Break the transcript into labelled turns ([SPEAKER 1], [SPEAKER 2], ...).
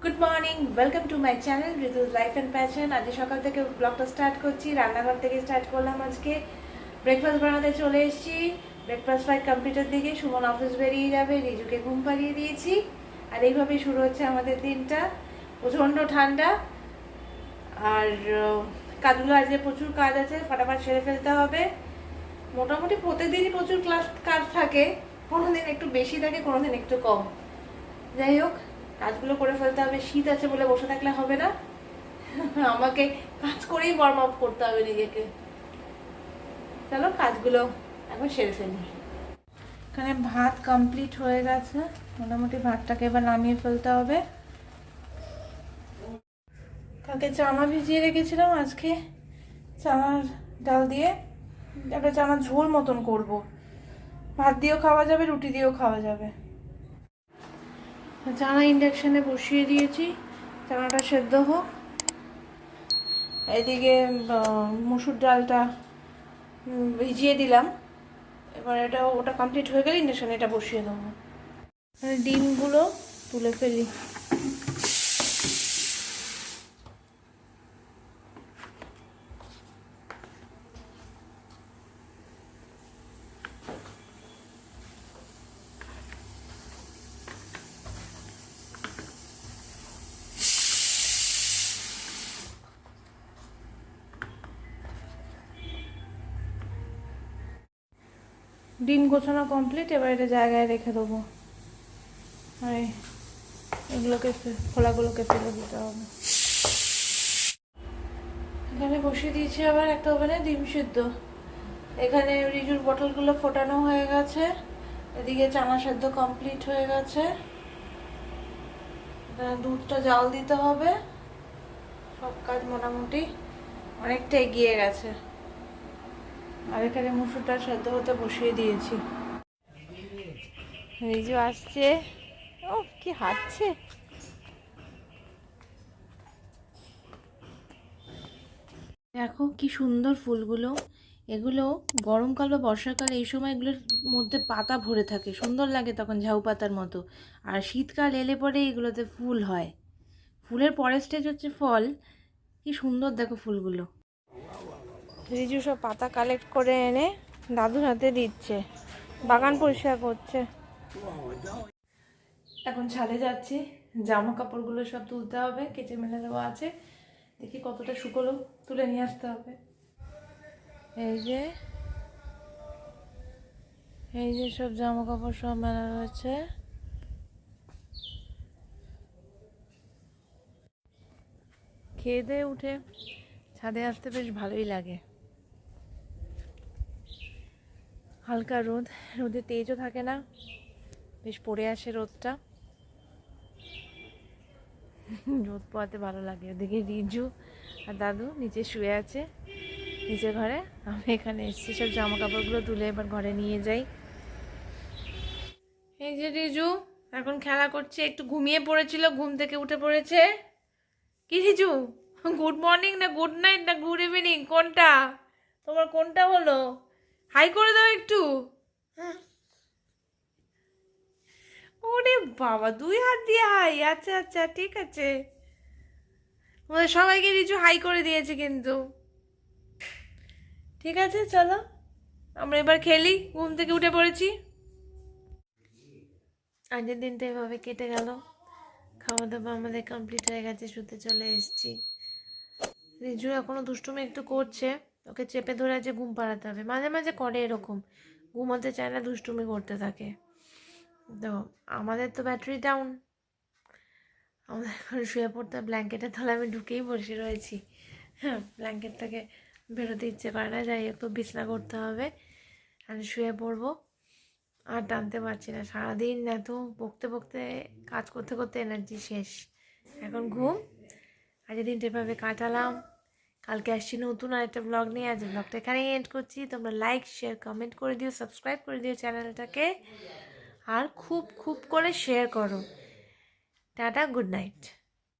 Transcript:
[SPEAKER 1] Good morning, welcome to my channel Ritu's life and passion. আজ সকাল থেকে ব্লগটা স্টার্ট করছি, রান্নাঘর থেকে স্টার্ট করলাম। আজকে ব্রেকফাস্ট বানাতে চলে এসেছি। ব্রেকফাস্ট ফাইট কমপ্লিটের দিকে সুমন অফিস বেরিয়ে যাবে, রিজুকে ঘুম পাড়িয়ে দিয়েছি। আর এইভাবেই শুরু হচ্ছে আমাদের দিনটা। প্রচণ্ড ঠান্ডা, আর কাজগুলো আজকে প্রচুর কাজ আছে, ফটাফট সেরে ফেলতে হবে। মোটামুটি প্রত্যেকদিনই প্রচুর কাজ থাকে, কোনোদিন একটু বেশি থাকে, কোনোদিন একটু কম। যাই হোক, কাজগুলো করে ফেলতে হবে। শীত আছে বলে বসে থাকলে হবে না, আমাকে কাজ করেই ওয়ার্ম আপ করতে হবে নিজেকে। চলো কাজগুলো এখন সেরে ফেলি। এখানে ভাত কমপ্লিট হয়ে গেছে, মোটামুটি ভাতটাকে এবার নামিয়ে ফেলতে হবে। কালকে চানা ভিজিয়ে রেখেছিলাম, আজকে চানার ডাল দিয়ে একটা চানার ঝোল মতন করব। ভাত দিয়েও খাওয়া যাবে, রুটি দিয়েও খাওয়া যাবে। চানা ইন্ডাকশানে বসিয়ে দিয়েছি, চানাটা সেদ্ধ হোক। এদিকে মসুর ডালটা ভিজিয়ে দিলাম, এবার ওটা কমপ্লিট হয়ে গেলে ইন্ডাকশানে এটা বসিয়ে দেবো। ডিমগুলো তুলে ফেলি। ডিম গোছানো কমপ্লিট, এবার এটা জায়গায় রেখে দেবো। আর এগুলোকে খোলাগুলোকে ফেলে দিতে হবে। এখানে বসিয়ে দিয়েছি আবার একটা ওভেনে ডিম সিদ্ধ। এখানে রিজুর বটলগুলো ফোটানো হয়ে গেছে, এদিকে চানা সেদ্ধ কমপ্লিট হয়ে গেছে। দুধটা জাল দিতে হবে। সব কাজ মোটামুটি অনেকটা এগিয়ে গেছে। আর এখানে মুসুরটা সেদ্ধ হতে বসিয়ে দিয়েছি। রিজু আসছে, ও কি হাঁটছে। দেখো কি সুন্দর ফুলগুলো। এগুলো গরমকাল বা বর্ষাকালে এই সময় এগুলোর মধ্যে পাতা ভরে থাকে, সুন্দর লাগে তখন, ঝাউ পাতার মতো। আর শীতকাল এলে পরে এগুলোতে ফুল হয়। ফুলের পরের স্টেজ হচ্ছে ফল। কি সুন্দর দেখো ফুলগুলো। রিজু সব পাতা কালেক্ট করে এনে দাদুর হাতে দিচ্ছে, বাগান পরিষ্কার করছে। এখন ছাদে যাচ্ছি, জামা কাপড়গুলো সব তুলতে হবে, কেচে মেলে দেওয়া আছে। দেখি কতটা শুকোলো, তুলে নিয়ে আসতে হবে। এই যে সব জামা কাপড় সব মেলা রয়েছে। খেয়ে দিয়ে উঠে ছাদে আসতে বেশ ভালোই লাগে। হালকা রোদ, রোদে তেজও থাকে না, বেশ পড়ে আসে রোদটা। রোদ পোয়াতে ভালো লাগে। ওদিকে রিজু আর দাদু নিচে শুয়ে আছে, নিচে ঘরে। আমি এখানে এসেছি সব জামা কাপড়গুলো তুলে এবার ঘরে নিয়ে যাই। এই যে রিজু এখন খেলা করছে, একটু ঘুমিয়ে পড়েছিল, ঘুম থেকে উঠে পড়েছে। কি রিজু, গুড মর্নিং না গুড নাইট না গুড ইভিনিং, কোনটা তোমার, কোনটা হলো? হাই করে দাও একটু। ওরে বাবা, দুই হাত দিয়ে হাই, আচ্ছা আচ্ছা ঠিক আছে। আমাদের সবাইকে রিজু হাই করে দিয়েছে কিন্তু। ঠিক আছে চলো, আমরা এবার খেলি, ঘুম থেকে উঠে পড়েছি। আগের দিনটা এভাবে কেটে গেল। খাওয়া দাওয়া আমাদের কমপ্লিট হয়ে গেছে, শুতে চলে এসেছি। রিজু এখনো দুষ্টুমি একটু করছে, ওকে চেপে ধরে আছে, ঘুম পাড়াতে হবে। মাঝে মাঝে করে এরকম, ঘুমোতে চায় না, দুষ্টুমি করতে থাকে। তো আমাদের তো ব্যাটারি ডাউন, আমাদের এখন শুয়ে পড়তে, ব্ল্যাঙ্কেটের তলায় আমি ঢুকেই বসে রয়েছি। হ্যাঁ, ব্ল্যাঙ্কেট থেকে বেরোতে ইচ্ছে করে না, যাই একটু বিছনা করতে হবে, আমি শুয়ে পড়বো। আর টানতে পারছি না, সারাদিন এত বকতে বকতে কাজ করতে করতে এনার্জি শেষ। এখন ঘুম। আজকের দিনটা এভাবে কাটালাম। কালকে আসছি নতুন আরেকটা ব্লগ নিয়ে। আজ ব্লগটা এখানেই এন্ড করছি। তোমরা লাইক শেয়ার কমেন্ট করে দিও, সাবস্ক্রাইব করে দিও চ্যানেলটাকে, আর খুব খুব করে শেয়ার করো। Tata, good night.